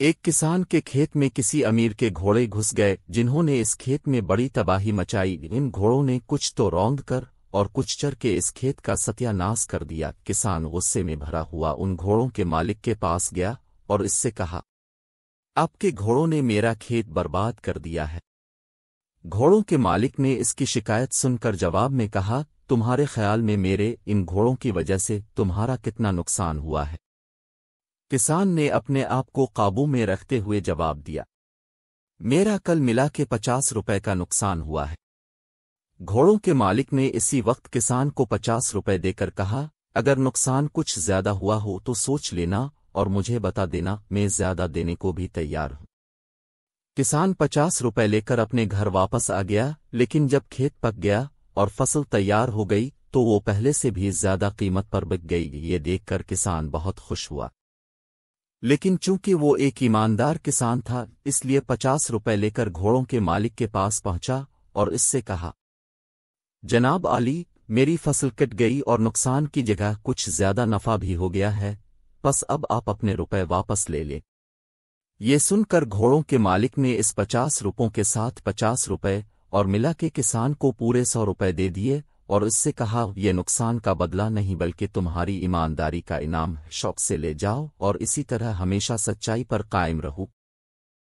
ایک کسان کے کھیت میں کسی امیر کے گھوڑے گھس گئے جنہوں نے اس کھیت میں بڑی تباہی مچائی۔ ان گھوڑوں نے کچھ تو روند کر اور کچھ چر کے اس کھیت کا ستیہ ناش کر دیا۔ کسان غصے میں بھرا ہوا ان گھوڑوں کے مالک کے پاس گیا اور اس سے کہا، آپ کے گھوڑوں نے میرا کھیت برباد کر دیا ہے۔ گھوڑوں کے مالک نے اس کی شکایت سن کر جواب میں کہا، تمہارے خیال میں میرے ان گھوڑوں کی وجہ سے تمہارا کتنا نقصان ہوا ہے؟ کسان نے اپنے آپ کو قابو میں رکھتے ہوئے جواب دیا، میرا کل ملا کے 50 روپے کا نقصان ہوا ہے۔ گھوڑوں کے مالک نے اسی وقت کسان کو 50 روپے دے کر کہا، اگر نقصان کچھ زیادہ ہوا ہو تو سوچ لینا اور مجھے بتا دینا، میں زیادہ دینے کو بھی تیار ہوں۔ کسان 50 روپے لے کر اپنے گھر واپس آ گیا، لیکن جب کھیت پک گیا اور فصل تیار ہو گئی تو وہ پہلے سے بھی زیادہ قیمت پر بک گئی۔ یہ دیکھ کر کسان بہت خوش ہوا، لیکن چونکہ وہ ایک ایماندار کسان تھا اس لیے 50 روپے لے کر گھوڑوں کے مالک کے پاس پہنچا اور اس سے کہا، جناب عالی، میری فصل کٹ گئی اور نقصان کی جگہ کچھ زیادہ نفع بھی ہو گیا ہے، بس اب آپ اپنے روپے واپس لے لیں۔ یہ سن کر گھوڑوں کے مالک نے اس 50 روپوں کے ساتھ 50 روپے اور ملا کے کسان کو پورے 100 روپے دے دیے اور اس سے کہا، یہ نقصان کا بدلہ نہیں بلکہ تمہاری ایمانداری کا انعام ہے، شوق سے لے جاؤ اور اسی طرح ہمیشہ سچائی پر قائم رہو۔